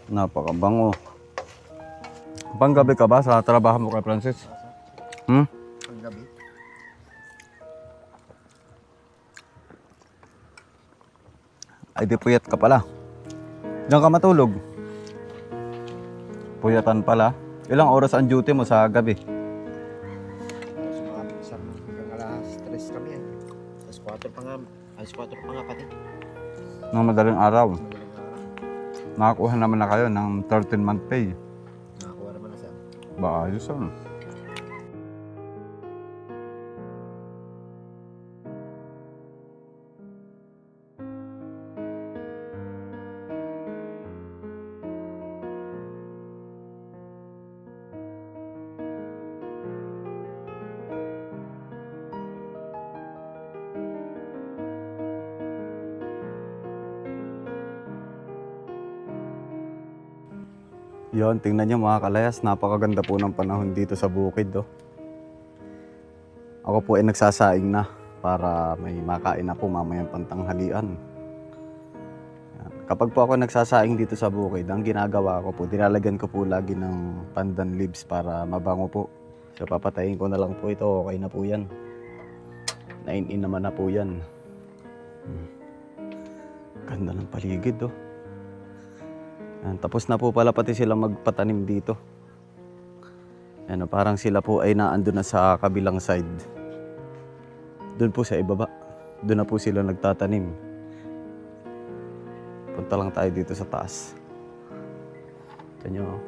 Napakabango. Panggabi ka ba sa trabaho mo kay Francis? Paggabi. Ay di puyat ka pala. Diyan ka matulog. Puyatan pala. Ilang oras ang duty mo sa gabi? Sumabit sa hanggang alas 3 kami yan. Alas 4 pa nga. Alas 4 pa nga pati. Ng madaling araw. Madaling araw. Nakakuha naman na kayo ng 13-month pay. Nakakuha naman na siya. Ba ayos ano? Yon, tingnan niyo mga kalayas, napakaganda po ng panahon dito sa bukid. Oh. Ako po ay nagsasaing na para may makain na po mamayang pantanghalian. Yan. Kapag po ako nagsasaing dito sa bukid, ang ginagawa ko po, nilalagyan ko po lagi ng pandan leaves para mabango po. So papatayin ko na lang po ito, okay na po yan. 9 in naman na po yan. Ganda ng paligid oh. Yan, tapos na po pala pati sila magpatanim dito. Yan, parang sila po ay naandun na sa kabilang side. Doon po sa ibaba. Doon na po sila nagtatanim. Punta lang tayo dito sa taas. Ito nyo.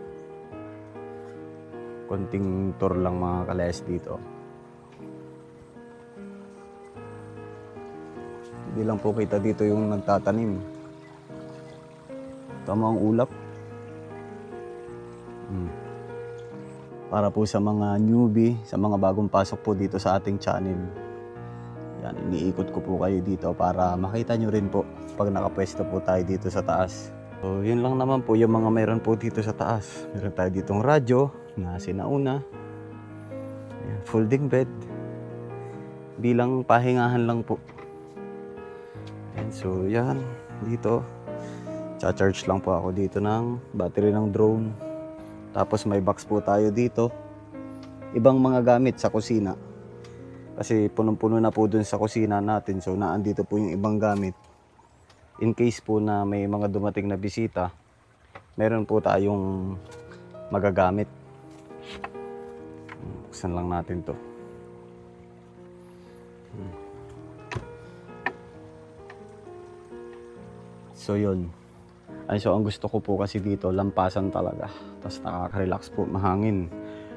Konting tour lang mga kalayas dito. Hindi lang po kita dito yung nagtatanim. Tama ang ulap. Para po sa mga newbie, sa mga bagong pasok po dito sa ating channel. Yan, iniikot ko po kayo dito para makita nyo rin po pag nakapwesto po tayo dito sa taas. So, yun lang naman po yung mga meron po dito sa taas. Meron tayo ditong radyo na sinauna. Ayan, folding bed. Bilang pahingahan lang po. Ayan, so yan, dito. Cha-charge lang po ako dito ng battery ng drone. Tapos may box po tayo dito. Ibang mga gamit sa kusina. Kasi punong-puno na po dun sa kusina natin. So naandito po yung ibang gamit. In case po na may mga dumating na bisita, meron po tayong magagamit. Buksan lang natin to. So yun. Ay, so ang gusto ko po kasi dito, lampasan talaga. Tapos nakaka-relax po, mahangin.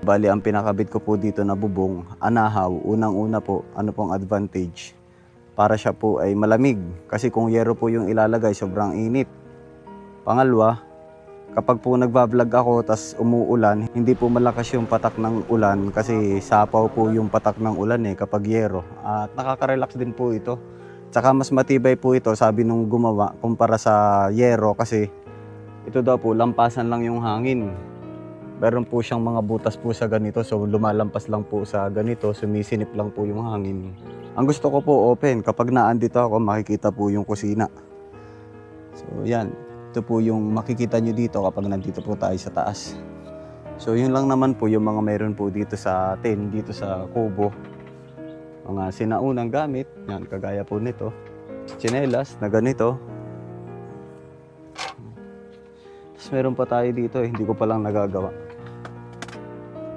Bali, ang pinakabit ko po dito na bubong, anahaw. Unang-una po, ano pong advantage? Para siya po ay malamig. Kasi kung yero po yung ilalagay, sobrang init. Pangalawa, kapag po nagbablog ako, tas umuulan, hindi po malakas yung patak ng ulan kasi sapaw po yung patak ng ulan kapag yero. At nakaka-relax din po ito. Tsaka mas matibay po ito, sabi nung gumawa, kumpara sa yero kasi ito daw po, lampasan lang yung hangin. Meron po siyang mga butas po sa ganito, so lumalampas lang po sa ganito, sumisinip lang po yung hangin. Ang gusto ko po open, kapag naandito ako, makikita po yung kusina. So yan, ito po yung makikita nyo dito kapag nandito po tayo sa taas. So yun lang naman po yung mga meron po dito sa atin, dito sa kubo. Mga sinaunang gamit, yan, kagaya po nito. Tsinelas na ganito. Tapos meron pa tayo dito, hindi ko pa lang nagagawa.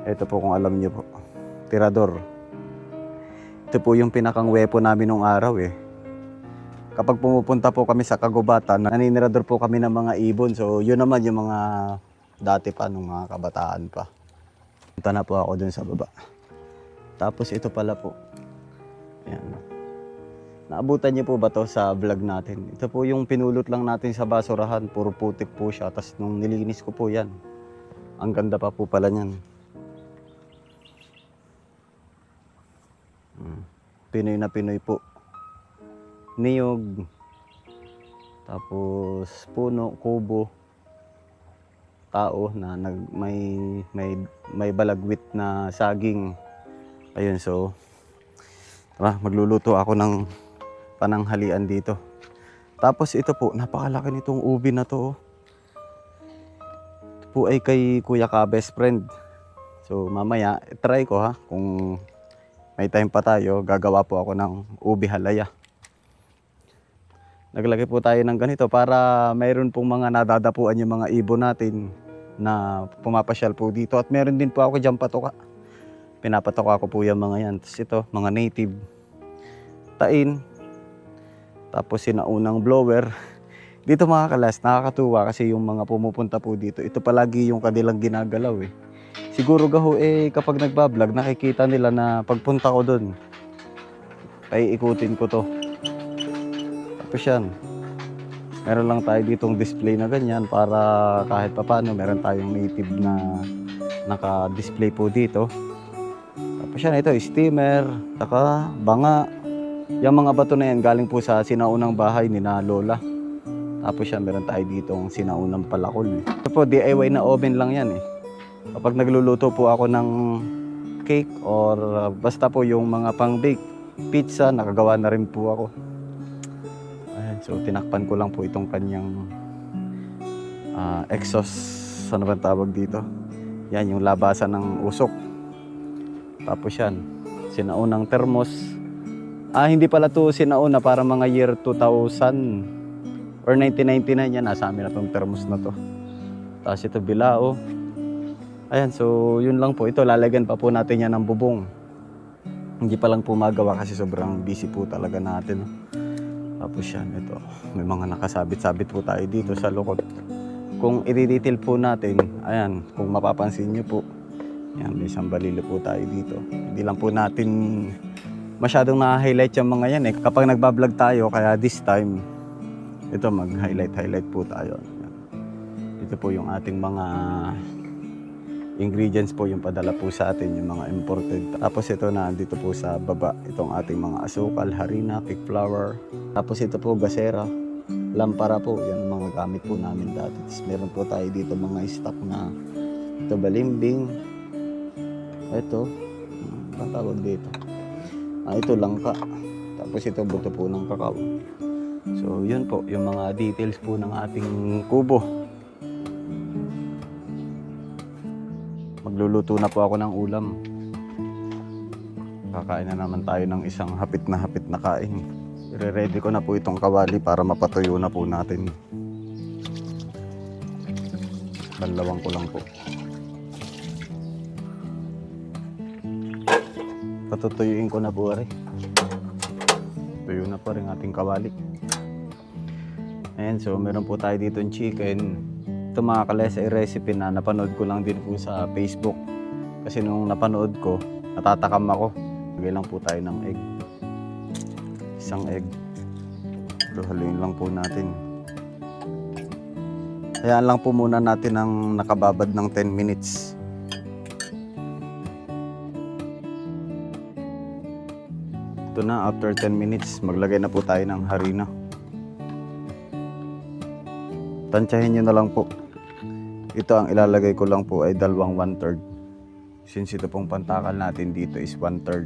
Ito po kung alam niyo po, tirador. Ito po yung pinakang weapon namin nung araw Kapag pumupunta po kami sa kagubatan, naninirador po kami ng mga ibon. So yun naman yung mga dati pa, nung mga kabataan pa. Punta na po ako dun sa baba. Tapos ito pala po. Ayan. Naabutan niyo po ba to sa vlog natin? Ito po yung pinulot lang natin sa basurahan. Puro putik po siya. Tapos nung nilinis ko po yan, ang ganda pa po pala niyan. Pinoy na Pinoy po. Niyog. Tapos puno, kubo. Tao na may balagwit na saging. Ayun, so tara, magluluto ako ng pananghalian dito. Tapos ito po, napakalaki nitong ubi na to. po ay kay Kuya ka best friend. So mamaya, try ko ha. Kung may time pa tayo, gagawa po ako ng ubi halaya. Naglagay po tayo ng ganito para mayroon pong mga nadadapuan yung mga ibon natin na pumapasyal po dito. At meron din po ako dyan patoka. Pinapatoka ko po yung mga yan. Tapos ito, mga native. Tain. Tapos sinaunang blower. Dito mga kalas, nakakatuwa kasi yung mga pumupunta po dito, ito palagi yung kanilang ginagalaw eh. Siguro gaho kapag nagbablog, nakikita nila na pagpunta ko doon, ay ikutin ko to. Tapos yan, meron lang tayo ditong display na ganyan para kahit papano meron tayong native na naka-display po dito. Tapos yan, ito steamer, saka banga. Yung mga bato na yan galing po sa sinaunang bahay ni na Lola. Tapos yan, meron tayo ditong sinaunang palakol. Ito po, DIY na oven lang yan eh. Kapag nagluluto po ako ng cake or basta po yung mga pang-bake, pizza, nakagawa na rin po ako. Ayan, so tinakpan ko lang po itong kanyang exhaust, ano ba tawag dito? Yan, yung labasan ng usok. Tapos yan, sinaunang thermos. Hindi pala to sinauna, para mga year 2000 or 1999 yan, nasa amin na itong thermos na to. Tapos ito bilao. Ayan, so yun lang po. Ito, lalagyan pa po natin yan ng bubong. Hindi pa lang po magawa kasi sobrang busy po talaga natin. Tapos yan, ito. May mga nakasabit-sabit po tayo dito sa lukot. Kung i-detail po natin, ayan, kung mapapansin nyo po, yan, may isang balilo po tayo dito. Hindi lang po natin masyadong na-highlight yung mga yan eh. Kapag nagbablog tayo, kaya this time, ito mag-highlight po tayo. Ito po yung ating mga ingredients po yung padala po sa atin, yung mga imported. Tapos ito na dito po sa baba, itong ating mga asukal, harina, cake flour. Tapos ito po gasera, lampara po, yan ang mga gamit po namin dati. Tapos meron po tayo dito mga stock na ito balimbing. Ito, ang tawag dito. Ito langka. Tapos ito buto po ng kakao. So yun po, yung mga details po ng ating kubo. Magluluto na po ako ng ulam. Kakain na naman tayo ng isang hapit na kain. I-ready ko na po itong kawali para mapatuyo na po natin. Banlawang ko lang po. Patutuyuin ko na po rin. Tuyo na po rin ating kawali. Ayan, so meron po tayo dito ng chicken. Ito mga kalesa ay recipe na napanood ko lang din po sa Facebook. Kasi nung napanood ko, natatakam ako. Lagay lang po tayo ng egg. Isang egg. Haluin lang po natin. Hayaan lang po muna natin ng nakababad ng 10 minutes. Ito na, after 10 minutes, maglagay na po tayo ng harina. Tansyahin nyo na lang po. Ito ang ilalagay ko lang po ay dalawang 1/3. Since ito pong pantakal natin dito is 1/3.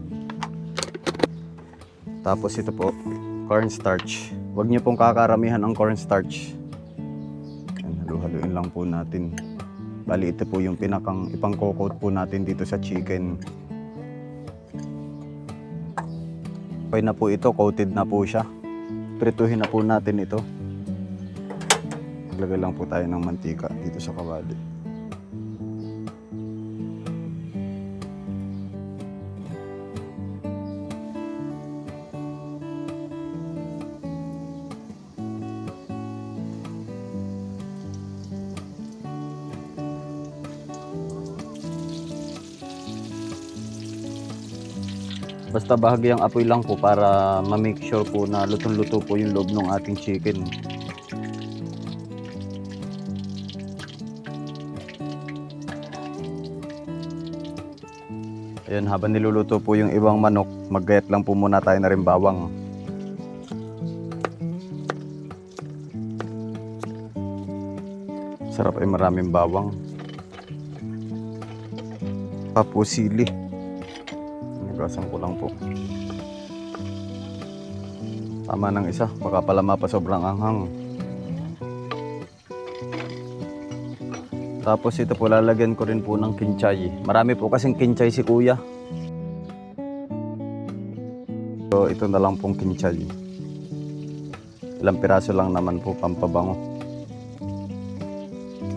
Tapos ito po, cornstarch. Huwag nyo pong kakaramihan ang cornstarch. Halu-haluin lang po natin. Bali ito po yung pinakang ipang-coat po natin dito sa chicken. Okay na po ito, coated na po siya. Prituhin na po natin ito. Maglagay lang po tayo ng mantika dito sa kawali. Basta bahagyang apoy lang po para ma-make sure po na lutong-luto po yung loob ng ating chicken. Ayun, habang niluluto po yung ibang manok, maggayat lang po muna tayo na rin bawang. Sarap ay maraming bawang. Papusili. Nagasan ko lang po. Tama ng isa, baka pala mapa sobrang anghang. Tapos ito po, lalagyan ko rin po ng kinchay. Marami po kasing kinchay si kuya. So ito na lang pong kinchay. Ilang piraso lang naman po, pampabango.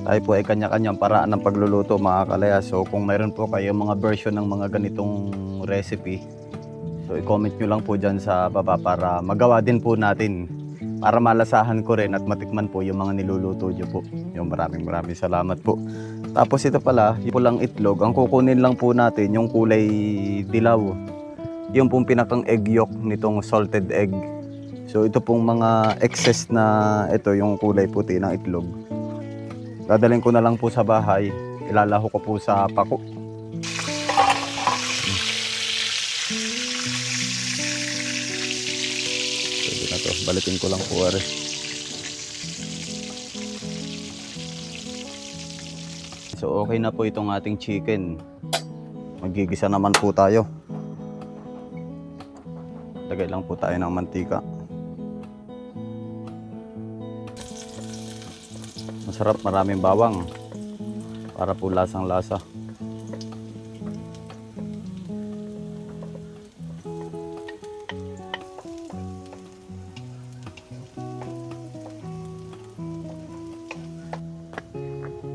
Tayo po ay kanya-kanyang paraan ng pagluluto, mga kalaya. So kung mayroon po kayo mga version ng mga ganitong recipe, so i-comment nyo lang po dyan sa baba para magawa din po natin. Para malasahan ko rin at matikman po yung mga niluluto nyo po. Yung maraming salamat po. Tapos ito pala, yung pulang itlog, ang kukunin lang po natin yung kulay dilaw. Yung pong pinakang egg yolk nitong salted egg. So ito pong mga excess na ito, yung kulay puti ng itlog. Dadalhin ko na lang po sa bahay. Ilalaho ko po sa pako. Pwede na to. Balikin ko lang po. So okay na po itong ating chicken. Magigisa naman po tayo. Lagay lang po tayo ng mantika. Masarap, maraming bawang. Para po lasang-lasa.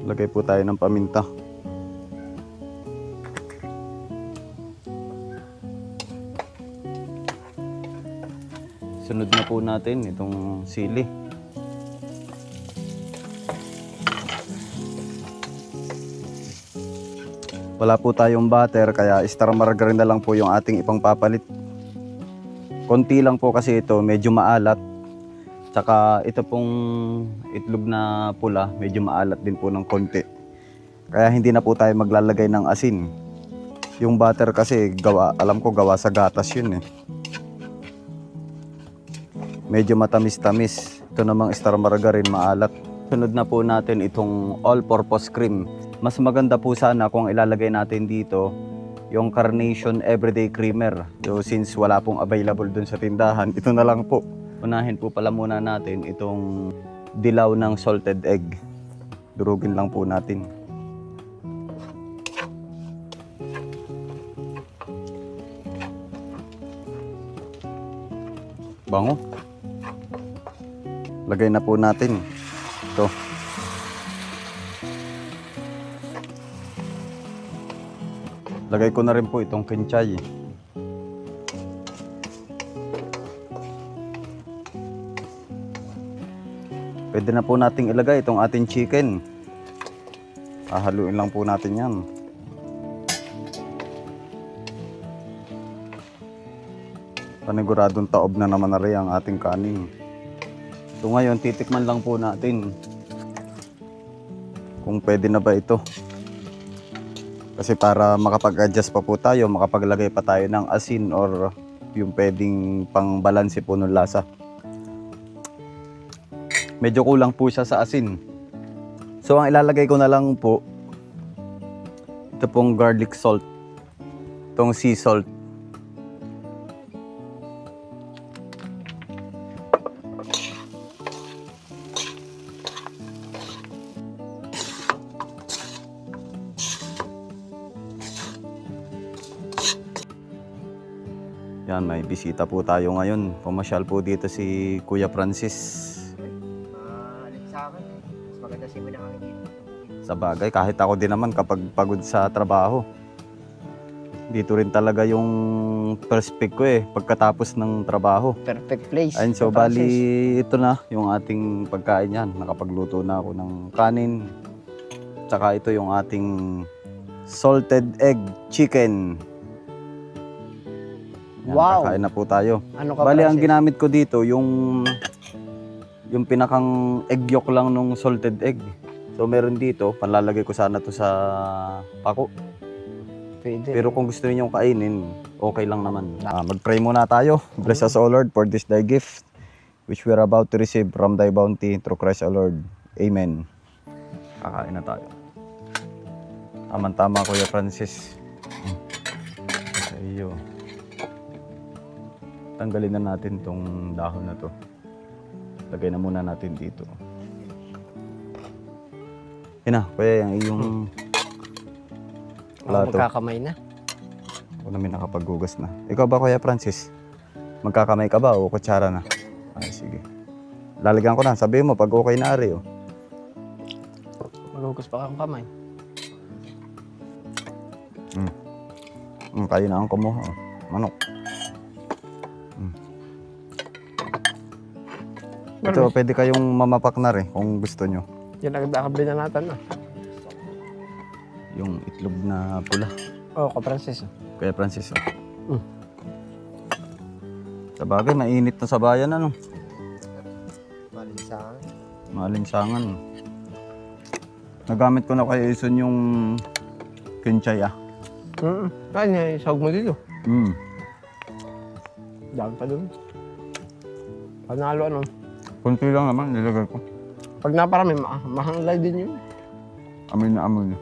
Lagay po tayo ng paminta. Sunod na po natin itong sili. Wala po tayong butter kaya star margarine na lang po yung ating ipangpapalit. Konti lang po kasi ito, medyo maalat. Tsaka ito pong itlog na pula, medyo maalat din po ng konti. Kaya hindi na po tayo maglalagay ng asin. Yung butter kasi alam ko gawa sa gatas yun eh. Medyo matamis-tamis. Ito namang star margarine, maalat. Sunod na po natin itong all-purpose cream. Mas maganda po sana kung ilalagay natin dito yung Carnation Everyday Creamer. So since wala pong available dun sa tindahan, ito na lang po. Unahin po pala muna natin itong dilaw ng salted egg. Durugin lang po natin. Bango. Lagay na po natin. Ito. Lagay ko na rin po itong kinchay. Pwede na po nating ilagay itong ating chicken. Hahaluin lang po natin yan. Paniguradong taob na naman na rin ang ating kanin. So ngayon, titikman lang po natin kung pwede na ba ito. Kasi para makapag-adjust pa po tayo, makapaglagay pa tayo ng asin or yung pwedeng pang-balanse po ng lasa. Medyo kulang po siya sa asin. So ang ilalagay ko na lang po, ito pong garlic salt. Itong sea salt. Yan, may bisita po tayo ngayon. Pumasyal po dito si Kuya Francis. Sa akin, mas maganda si Mina kami dito. Sa bagay, kahit ako din naman kapag pagod sa trabaho. Dito rin talaga yung first pick ko eh, pagkatapos ng trabaho. Perfect place. Ayun, so bali ito na yung ating pagkain yan. Nakapagluto na ako ng kanin. Tsaka ito yung ating salted egg chicken. Yan, Wow! kakain na po tayo. Ano ka Bali, ang Francis? ginamit ko dito, yung pinakang egg yolk lang nung salted egg. So meron dito, panlalagay ko sana to sa pako. Pwede. Pero kung gusto niyo kainin, okay lang naman. Mag-pray muna tayo. Bless us, O Lord, for this thy gift, which we are about to receive from thy bounty through Christ our Lord. Amen. Kakain na tayo. Tama-tama, Kuya Francis. Sa iyo. Tanggalin na natin tong dahon na to. Lagay na muna natin dito. Yun na, kuya, yung iyong plato. Magkakamay na. Ako namin nakapaghugas na. Ikaw ba, Kuya Francis? Magkakamay ka ba o kutsara na? Ay, sige. Lalagyan ko na. Sabihin mo pag okay na ari, oh. Maghugas pa kang kamay. Kayo na ang kumuha, oh. Manok. Ito, pwede kayong mamapak na rin kung gusto nyo. Yan ang binanatan na. Yung itlog na pula. Oo, Francis. Kuya Francis, oh. Sa bagay, mainit na sa bayan, ano? Malinsangan. Malinsangan. Nagamit ko na kay Ison yung kinchay, ah. Kaya niya, isahog mo dito. Dami pa doon. Panalo ano. Kunti lang naman, nilagay ko. Pag naparami, mahanglay din yun. Amoy na amoy.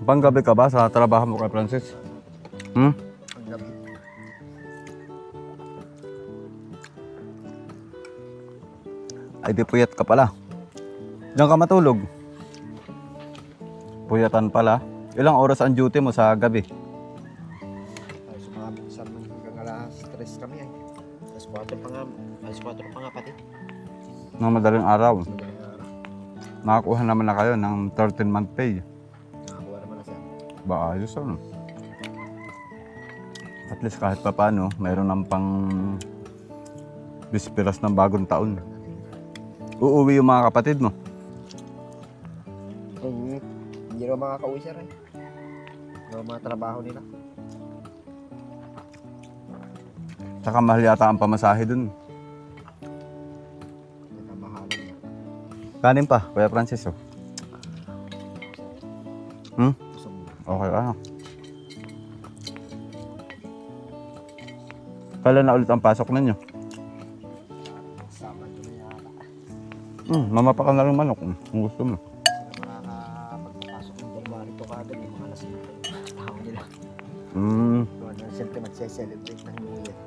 Panggabi ka ba sa trabaho mo kay Francis? Panggabi. Ay di puyat ka pala. Diyan ka matulog. Puyatan pala. Ilang oras ang duty mo sa gabi? Ay, sumabit sa hanggang alas 3 kami ay. Alas 4 pa nga pati. Ng madaling araw. Madaling araw. Nakakuha naman na kayo ng 13-month pay. Nakakuha naman na siya. Ba ayos ano? At least kahit pa paano, mayroon ng pang bispiras ng bagong taon. Uuwi yung mga kapatid mo. Hindi naman makakauwi siya rin. Yung mga trabaho nila. Saka mahal yata ang pamasahe dun. Nagkamahalan niya. Kanin pa, Kuya Francis, oh. Gusto mo. Okay, ano? Kailan na ulit ang pasok ninyo? Sabado na yata. Mamapakan na rin manok, kung gusto mo. Makakapagpapasok ng January to kagad yung mga lasing yung tao nila. Siyempre magse-celebrate ng New Year.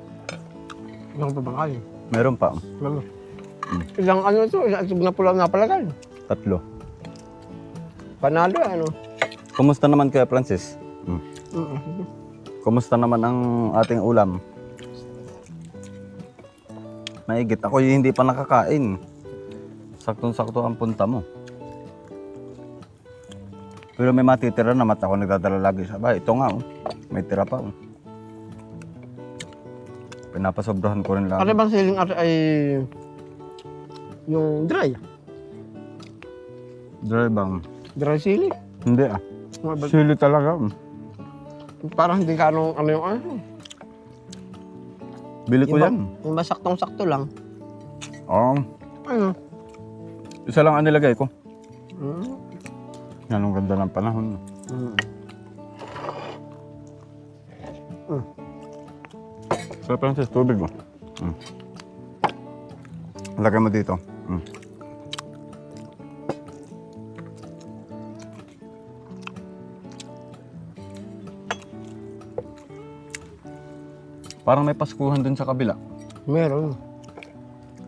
Ilang pa ba kayo? Meron pa, Ilang ano ito? Ilang na pula na palagay. 3. Panalo ano? Kumusta naman Kuya Francis? Kumusta naman ang ating ulam? Maigit. Ako yung hindi pa nakakain. Saktong-sakto ang punta mo. Pero may matitira naman ako nagdadala lagi sa bahay. Ito nga, oh. May tira pa. Oh. Pinapasobrahan ko rin lang. Ano bang siling ay yung dry? Dry bang? Dry sili? Hindi ah. Sili talaga. Parang hindi ka ano yung ano. Bili ko yan. Yung masaktong-sakto lang. Oo. Ano? Isa lang ang nilagay ko. Mm. Yan ang ganda ng panahon. Kuya Francis, tubig mo. Lagay mo dito. Parang may paskuhan dun sa kabila. Meron.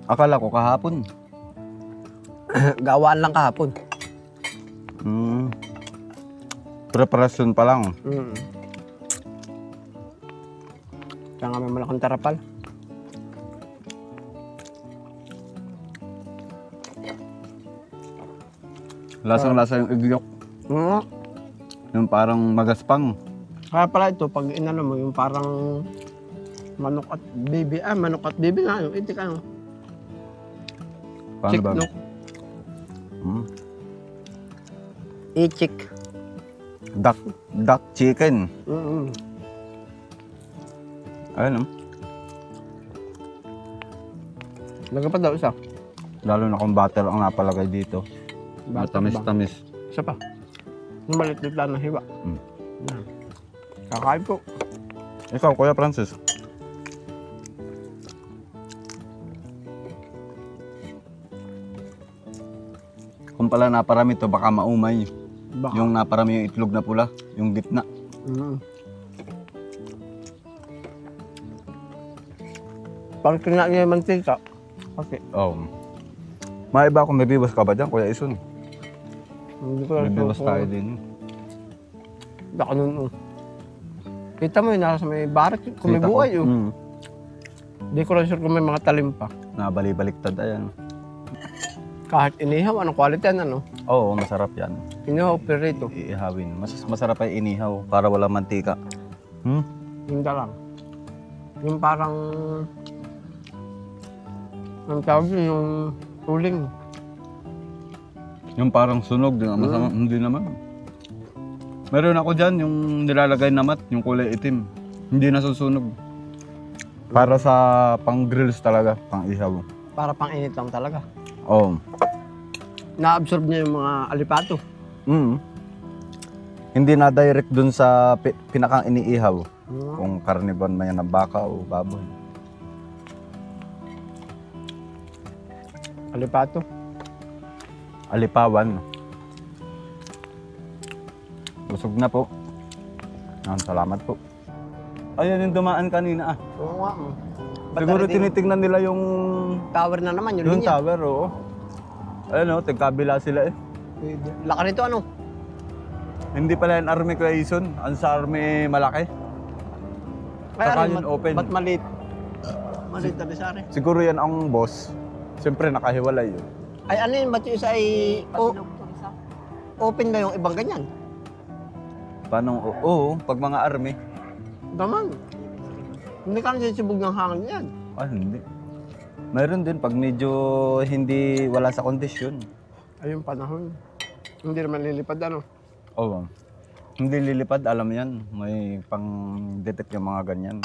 Akala ko kahapon. Gawaan lang kahapon. Preparasyon pa lang. Kaya nga may malaking tarapal. Lasang-lasa yung igyok. Yung parang magaspang. Kaya pala ito, pag inano mo, yung parang manok at bibi. Manok at bibi nga yung itik ano. Paano ba? Chick, I-chick. Duck chicken. Ayun, Lagyan pa daw isa. lalo na kung butter ang napalagay dito. Butter ba? Matamis-tamis. Isa pa. Yung malit-lit lang na hiwa. Yan. Kakain po. Ikaw, Kuya Francis. Kung pala naparami to, baka maumay. Baka. Yung naparami yung itlog na pula, yung gitna. Parang kinain niya yung mantika. Okay. Oh. Maiba kung may bibas ka ba dyan, Kuya Ison? Hindi ko alam Bibiwas kung- tayo din. Baka nun, oh. Kita mo yun, nasa may barak, kung may Kita ko. buhay, oh. Mm. Hindi ko lang sure kung may mga talim pa. Nabali-baliktad, ayan. Kahit inihaw, anong quality yan, ano? Oo, masarap yan. Inihaw, perito. Iihawin. Masarap ay inihaw para wala mantika. Hmm? Yung lang. Yung parang... Ang tawag yun, yung tuling. Yung parang sunog, di masama, hindi naman. Meron ako dyan, yung nilalagay na mat, yung kulay itim. Hindi nasusunog. Para sa pang grills talaga, pang ihaw. Para pang init lang talaga. Oo. Na-absorb niya yung mga alipato. Mm. Hindi na direct dun sa pinakang iniihaw. Kung karniban man yan ng baka o baboy. Alipato. Alipawan. Busog na po. Salamat po. Ayun yung dumaan kanina ah. Oo nga. Siguro tinitingnan nila yung Tower na naman, yung yung linya. tower, oo. Ayun o, tigkabila sila eh. Laka nito, ano? Hindi pala yung army Quezon, ang sa army malaki. Saka yun open. Ba't maliit? Maliit na Rizare. Siguro yan ang boss. Siyempre nakahiwalay yun. Ay, ano yun? Ba't yung isa ay... open ba yung ibang ganyan? Paano? Oo, pag mga army. Naman. Hindi ka nasisibog ng hangin yan. Ah, hindi. Mayroon din pag medyo hindi wala sa kondisyon. Ay, yung panahon. Hindi naman lilipad, ano? Oo. Hindi lilipad, alam yan. May pang-detect yung mga ganyan.